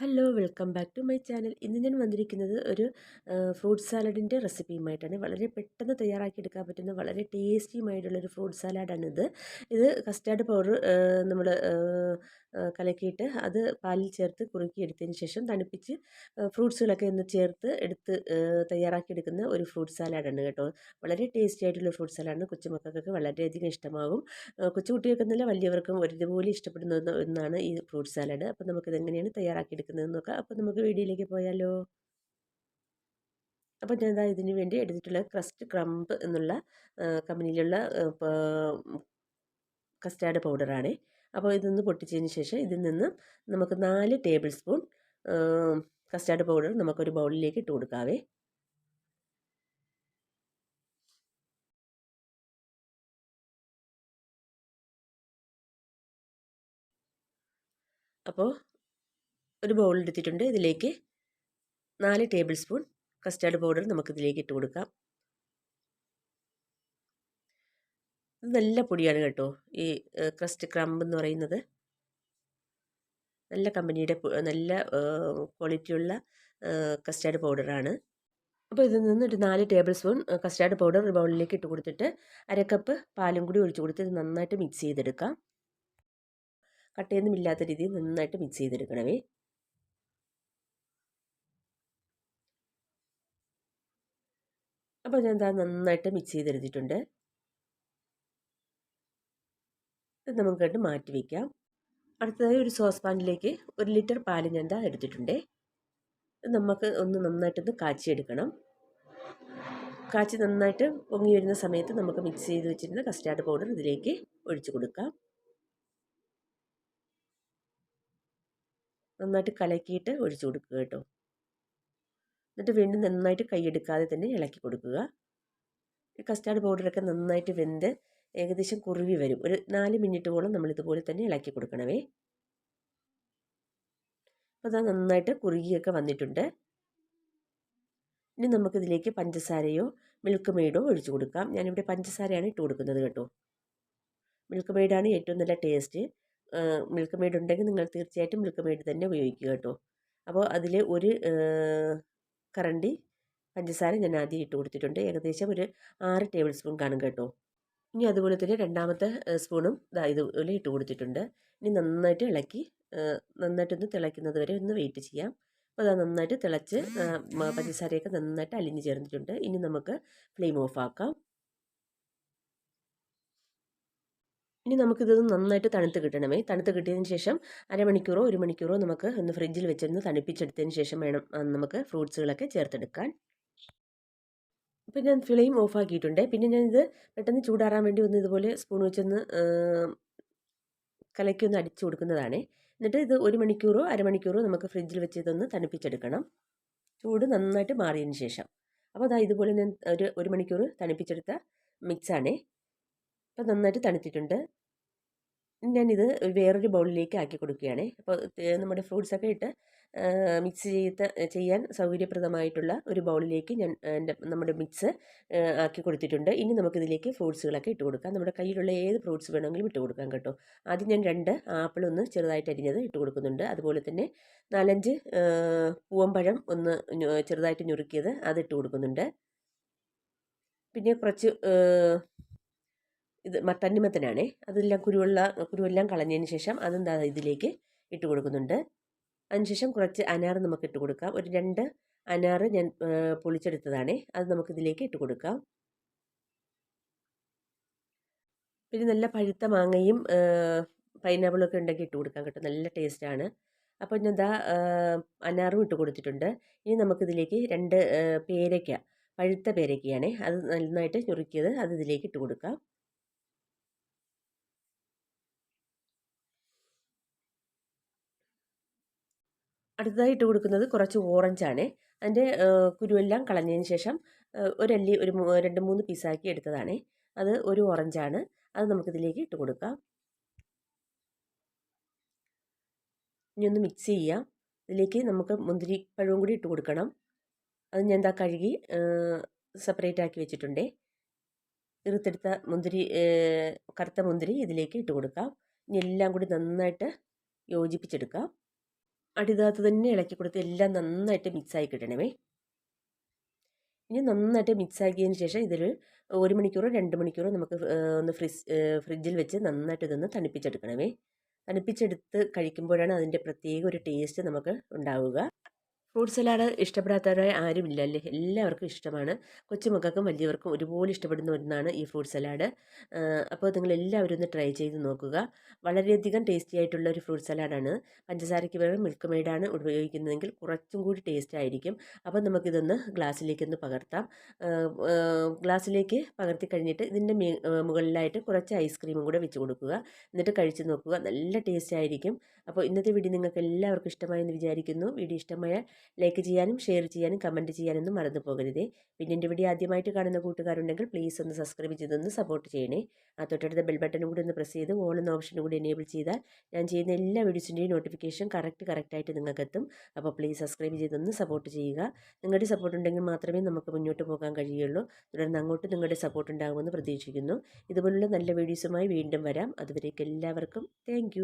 Hello welcome back to my channel. ഇന്ന് ഞാൻ വന്നിരിക്കുന്നത് ഒരു ഫ്രൂട്ട് സാലഡിൻ്റെ റെസിപ്പിയുമായിട്ടാണ്. വളരെ പെട്ടെന്ന് തയ്യാറാക്കിയെടുക്കാൻ പറ്റുന്ന വളരെ ടേസ്റ്റിയുമായിട്ടുള്ളൊരു ഫ്രൂട്ട് സാലാഡാണിത്. ഇത് കസ്റ്റാർഡ് പൗഡർ നമ്മൾ കലക്കിയിട്ട് അത് പാലിൽ ചേർത്ത് കുറുക്കിയെടുത്തതിന് ശേഷം തണുപ്പിച്ച് ഫ്രൂട്ട്സുകളൊക്കെ ഒന്ന് ചേർത്ത് എടുത്ത് തയ്യാറാക്കിയെടുക്കുന്ന ഒരു ഫ്രൂട്ട് സാലാഡാണ് കേട്ടോ. വളരെ ടേസ്റ്റി ആയിട്ടുള്ള ഫ്രൂട്ട് സാലാഡാണ്. കൊച്ചുമക്കൾക്കൊക്കെ വളരെയധികം ഇഷ്ടമാകും. കൊച്ചുകുട്ടികൾക്കെന്നല്ല വലിയവർക്കും ഒരുപോലെ ഇഷ്ടപ്പെടുന്ന ഒന്നാണ് ഈ ഫ്രൂട്ട് സാലഡ്. അപ്പോൾ നമുക്കിത് എങ്ങനെയാണ് തയ്യാറാക്കിയെടുക്കുന്നതെന്ന് നോക്കാം. അപ്പോൾ നമുക്ക് വീഡിയോയിലേക്ക് പോയാലോ. അപ്പോൾ ഞാൻ ദാ ഇതിന് വേണ്ടി എടുത്തിട്ടുള്ള ക്രസ്റ്റ് ക്രംബ് എന്നുള്ള കമ്പനിയിലുള്ള കസ്റ്റാർഡ് പൗഡറാണ്. അപ്പോൾ ഇതൊന്ന് പൊട്ടിച്ചതിന് ശേഷം ഇതിൽ നിന്ന് നമുക്ക് 4 ടേബിൾ സ്പൂൺ കസ്റ്റാർഡ് പൗഡർ നമുക്കൊരു ബൗളിലേക്ക് ഇട്ട് കൊടുക്കാവേ. അപ്പോൾ ഒരു ബൗൾ എടുത്തിട്ടുണ്ട്. ഇതിലേക്ക് 4 ടേബിൾ സ്പൂൺ കസ്റ്റാർഡ് പൗഡർ നമുക്കിതിലേക്ക് ഇട്ട് കൊടുക്കാം. ഇത് നല്ല പൊടിയാണ് കേട്ടോ. ഈ ക്രസ്റ്റ് ക്രംബ് എന്ന് പറയുന്നത് നല്ല കമ്പനിയുടെ നല്ല ക്വാളിറ്റിയുള്ള കസ്റ്റാർഡ് പൗഡറാണ്. അപ്പോൾ ഇതിൽ നിന്ന് ഒരു 4 ടേബിൾ സ്പൂൺ കസ്റ്റാർഡ് പൗഡർ ഒരു ബൗളിലേക്ക് ഇട്ട് കൊടുത്തിട്ട് അരക്കപ്പ് പാലും കൂടി ഒഴിച്ച് കൊടുത്ത് ഇത് നന്നായിട്ട് മിക്സ് ചെയ്തെടുക്കാം. കട്ടയൊന്നും ഇല്ലാത്ത രീതിയിൽ നന്നായിട്ട് മിക്സ് ചെയ്തെടുക്കണമേ. അപ്പോൾ ഞാൻ നന്നായിട്ട് മിക്സ് ചെയ്തെടുത്തിട്ടുണ്ട്. ഇത് നമുക്കായിട്ട് മാറ്റി വയ്ക്കാം. അടുത്തതായി ഒരു സോസ് പാനിലേക്ക് 1 ലിറ്റർ പാല് ഞാൻ എടുത്തിട്ടുണ്ട്. നമുക്ക് ഒന്ന് നന്നായിട്ടൊന്ന് കാച്ചിയെടുക്കണം. കാച്ചി നന്നായിട്ട് പൊങ്ങി വരുന്ന സമയത്ത് നമുക്ക് മിക്സ് ചെയ്ത് വെച്ചിരുന്ന കസ്റ്റാർഡ് പൗഡർ ഇതിലേക്ക് ഒഴിച്ചു കൊടുക്കാം. നന്നായിട്ട് കലക്കിയിട്ട് ഒഴിച്ചു കൊടുക്കുക കേട്ടോ. എന്നിട്ട് വീണ്ടും നന്നായിട്ട് കൈയെടുക്കാതെ തന്നെ ഇളക്കി കൊടുക്കുക. ഈ കസ്റ്റാർഡ് പൗഡറൊക്കെ നന്നായിട്ട് വെന്ത് ഏകദേശം കുറുവി വരും. ഒരു 4 മിനിറ്റോളം നമ്മൾ ഇതുപോലെ തന്നെ ഇളക്കി കൊടുക്കണമേ. അപ്പോൾ അത് നന്നായിട്ട് കുറുകിയൊക്കെ വന്നിട്ടുണ്ട്. ഇനി നമുക്കിതിലേക്ക് പഞ്ചസാരയോ മിൽക്ക് മെയ്ഡോ ഒഴിച്ചു കൊടുക്കാം. ഞാനിവിടെ പഞ്ചസാരയാണ് ഇട്ട് കൊടുക്കുന്നത് കേട്ടോ. മിൽക്ക് മെയ്ഡാണ് ഏറ്റവും നല്ല ടേസ്റ്റ്. മിൽക്ക് മെയ്ഡ് ഉണ്ടെങ്കിൽ നിങ്ങൾ തീർച്ചയായിട്ടും മിൽക്ക് മെയ്ഡ് തന്നെ ഉപയോഗിക്കുക കേട്ടോ. അപ്പോൾ അതിൽ ഒരു കറണ്ടി പഞ്ചസാര ഞാൻ ആദ്യം ഇട്ട് കൊടുത്തിട്ടുണ്ട്. ഏകദേശം ഒരു 6 ടേബിൾ സ്പൂൺ കാണും കേട്ടോ. ഇനി അതുപോലെ തന്നെ രണ്ടാമത്തെ സ്പൂണും ഇതുപോലെ ഇട്ട് കൊടുത്തിട്ടുണ്ട്. ഇനി നന്നായിട്ട് ഇളക്കി നന്നായിട്ടൊന്ന് തിളയ്ക്കുന്നത് വരെ ഒന്ന് വെയിറ്റ് ചെയ്യാം. അപ്പോൾ അത് നന്നായിട്ട് തിളച്ച് പഞ്ചസാരയൊക്കെ നന്നായിട്ട് അലിഞ്ഞ് ചേർന്നിട്ടുണ്ട്. ഇനി നമുക്ക് ഫ്ലെയിം ഓഫ് ആക്കാം. ഇനി നമുക്കിതൊന്ന് നന്നായിട്ട് തണുത്ത് കിട്ടണമേ. തണുത്ത് കിട്ടിയതിന് ശേഷം അരമണിക്കൂറോ 1 മണിക്കൂറോ നമുക്ക് ഒന്ന് ഫ്രിഡ്ജിൽ വെച്ചൊന്ന് തണുപ്പിച്ചെടുത്തതിന് ശേഷം വേണം നമുക്ക് ഫ്രൂട്ട്സുകളൊക്കെ ചേർത്തെടുക്കാൻ. ഇപ്പോൾ ഞാൻ ഫ്ലെയിം ഓഫ് ആക്കിയിട്ടുണ്ട്. പിന്നെ ഞാനിത് പെട്ടെന്ന് ചൂടാറാൻ വേണ്ടി ഒന്ന് ഇതുപോലെ സ്പൂൺ വെച്ചൊന്ന് കലക്കി ഒന്ന് അടിച്ചു കൊടുക്കുന്നതാണ്. എന്നിട്ട് ഇത് 1 മണിക്കൂറോ അരമണിക്കൂറോ നമുക്ക് ഫ്രിഡ്ജിൽ വെച്ച് ഇതൊന്ന് തണുപ്പിച്ചെടുക്കണം, ചൂട് നന്നായിട്ട് മാറിയതിന് ശേഷം. അപ്പോൾ അതാ ഇതുപോലെ ഞാൻ ഒരു മണിക്കൂർ തണുപ്പിച്ചെടുത്ത മിക്സാണേ. അപ്പോൾ നന്നായിട്ട് തണുത്തിട്ടുണ്ട്. ഞാനിത് വേറൊരു ബൗളിലേക്ക് ആക്കി കൊടുക്കുകയാണ്. അപ്പോൾ നമ്മുടെ ഫ്രൂട്ട്സൊക്കെ ഇട്ട് മിക്സ് ചെയ്യാൻ സൗകര്യപ്രദമായിട്ടുള്ള ഒരു ബൗളിലേക്ക് ഞാൻ നമ്മുടെ മിക്സ് ആക്കി കൊടുത്തിട്ടുണ്ട്. ഇനി നമുക്കിതിലേക്ക് ഫ്രൂട്ട്സുകളൊക്കെ ഇട്ട് കൊടുക്കാം. നമ്മുടെ കയ്യിലുള്ള ഏത് ഫ്രൂട്ട്സ് വേണമെങ്കിലും ഇട്ട് കൊടുക്കാം കേട്ടോ. ആദ്യം ഞാൻ 2 ആപ്പിൾ ഒന്ന് ചെറുതായിട്ട് അരിഞ്ഞത് ഇട്ട് കൊടുക്കുന്നുണ്ട്. അതുപോലെ തന്നെ 4-5 പൂവമ്പഴം ഒന്ന് ചെറുതായിട്ട് ഞുറുക്കിയത് അത് ഇട്ട് കൊടുക്കുന്നുണ്ട്. പിന്നെ കുറച്ച് ഇത് തണ്ണിമത്തനാണേ. അതെല്ലാം കുരുവെല്ലാം കളഞ്ഞതിന് ശേഷം അതും ഇതിലേക്ക് ഇട്ട് കൊടുക്കുന്നുണ്ട്. അതിനുശേഷം കുറച്ച് അനാർ നമുക്ക് ഇട്ട് കൊടുക്കാം. ഒരു 2 അനാർ ഞാൻ പൊളിച്ചെടുത്തതാണേ. അത് നമുക്കിതിലേക്ക് ഇട്ട് കൊടുക്കാം. പിന്നെ നല്ല പഴുത്ത മാങ്ങയും പൈനാപ്പിളൊക്കെ ഉണ്ടെങ്കിൽ ഇട്ട് കൊടുക്കാം കേട്ടോ. നല്ല ടേസ്റ്റാണ്. അപ്പോൾ ഞാൻ അനാറും ഇട്ട് കൊടുത്തിട്ടുണ്ട്. ഇനി നമുക്കിതിലേക്ക് 2 പേരയ്ക്ക, പഴുത്ത പേരയ്ക്കയാണേ. അത് നന്നായിട്ട് ഞുറുക്കിയത് അത് ഇതിലേക്ക് ഇട്ട് കൊടുക്കാം. അടുത്തതായി ഇട്ട് കൊടുക്കുന്നത് കുറച്ച് ഓറഞ്ചാണ്. അതിൻ്റെ കുരുവെല്ലാം കളഞ്ഞതിന് ശേഷം ഒരല്ലി ഒരു 2-3 പീസാക്കി എടുത്തതാണ്. അത് ഒരു ഓറഞ്ചാണ്. അത് നമുക്കിതിലേക്ക് ഇട്ട് കൊടുക്കാം. ഇനി ഒന്ന് മിക്സ് ചെയ്യാം. ഇതിലേക്ക് നമുക്ക് മുന്തിരിപ്പഴവും കൂടി ഇട്ട് കൊടുക്കണം. അത് ഞാൻ കഴുകി സെപ്പറേറ്റ് ആക്കി വെച്ചിട്ടുണ്ട്. ഇറുത്തെടുത്ത മുന്തിരി, കറുത്ത മുന്തിരി ഇതിലേക്ക് ഇട്ട് കൊടുക്കാം. ഇനി എല്ലാം കൂടി നന്നായിട്ട് യോജിപ്പിച്ചെടുക്കാം. അടിഭാഗത്ത് തന്നെ ഇളക്കി കൊടുത്ത് എല്ലാം നന്നായിട്ട് മിക്സായി കിട്ടണമേ. ഇനി നന്നായിട്ട് മിക്സാക്കിയതിന് ശേഷം ഇതൊരു 1 മണിക്കൂറോ 2 മണിക്കൂറോ നമുക്ക് ഒന്ന് ഫ്രിഡ്ജിൽ വെച്ച് നന്നായിട്ട് ഇതൊന്ന് തണുപ്പിച്ചെടുക്കണമേ. തണുപ്പിച്ചെടുത്ത് കഴിക്കുമ്പോഴാണ് അതിൻ്റെ പ്രത്യേക ഒരു ടേസ്റ്റ് നമുക്ക് ഉണ്ടാവുക. ഫ്രൂട്ട് സലാഡ് ഇഷ്ടപ്പെടാത്തവരായി ആരുമില്ലല്ലേ, എല്ലാവർക്കും ഇഷ്ടമാണ്. കൊച്ചുമക്കൾക്കും വലിയവർക്കും ഒരുപോലെ ഇഷ്ടപ്പെടുന്ന ഒന്നാണ് ഈ ഫ്രൂട്ട് സലാഡ്. അപ്പോൾ നിങ്ങൾ എല്ലാവരും ഒന്ന് ട്രൈ ചെയ്ത് നോക്കുക. വളരെയധികം ടേസ്റ്റി ആയിട്ടുള്ള ഒരു ഫ്രൂട്ട് സലാഡാണ്. പഞ്ചസാരയ്ക്ക് പകരം മിൽക്ക് മെയ്ഡാണ് ഉപയോഗിക്കുന്നതെങ്കിൽ കുറച്ചും കൂടി ടേസ്റ്റ് ആയിരിക്കും. അപ്പോൾ നമുക്കിതൊന്ന് ഗ്ലാസ്സിലേക്കൊന്ന് പകർത്താം. ഗ്ലാസ്സിലേക്ക് പകർത്തി കഴിഞ്ഞിട്ട് ഇതിൻ്റെ മുകളിലായിട്ട് കുറച്ച് ഐസ്ക്രീമും കൂടെ വെച്ച് കൊടുക്കുക. എന്നിട്ട് കഴിച്ച് നോക്കുക, നല്ല ടേസ്റ്റ് ആയിരിക്കും. അപ്പോൾ ഇന്നത്തെ വീഡിയോ നിങ്ങൾക്ക് എല്ലാവർക്കും ഇഷ്ടമായെന്ന് വിചാരിക്കുന്നു. വീഡിയോ ഇഷ്ടമായാൽ ലൈക്ക് ചെയ്യാനും ഷെയർ ചെയ്യാനും കമൻറ്റ് ചെയ്യാനൊന്നും മറന്നു പോകരുതേ. പിന്നെ എൻ്റെ വീഡിയോ ആദ്യമായിട്ട് കാണുന്ന കൂട്ടുകാരുണ്ടെങ്കിൽ പ്ലീസ് ഒന്ന് സബ്സ്ക്രൈബ് ചെയ്തൊന്ന് സപ്പോർട്ട് ചെയ്യണേ. ആ തൊട്ടടുത്ത ബെൽ ബട്ടണും കൂടി ഒന്ന് പ്രസ് ചെയ്ത് ഓൾ എന്ന ഓപ്ഷനും കൂടി എനേബിൾ ചെയ്താൽ ഞാൻ ചെയ്യുന്ന എല്ലാ വീഡിയോസിൻ്റെയും നോട്ടിഫിക്കേഷൻ കറക്റ്റായിട്ട് നിങ്ങൾക്ക് എത്തും. അപ്പോൾ പ്ലീസ് സബ്സ്ക്രൈബ് ചെയ്തൊന്ന് സപ്പോർട്ട് ചെയ്യുക. നിങ്ങളുടെ സപ്പോർട്ട് ഉണ്ടെങ്കിൽ മാത്രമേ നമുക്ക് മുന്നോട്ട് പോകാൻ കഴിയുള്ളൂ. തുടർന്ന് അങ്ങോട്ട് നിങ്ങളുടെ സപ്പോർട്ട് ഉണ്ടാകുമെന്ന് പ്രതീക്ഷിക്കുന്നു. ഇതുപോലുള്ള നല്ല വീഡിയോസുമായി വീണ്ടും വരാം. അതുവരേക്കും എല്ലാവർക്കും താങ്ക്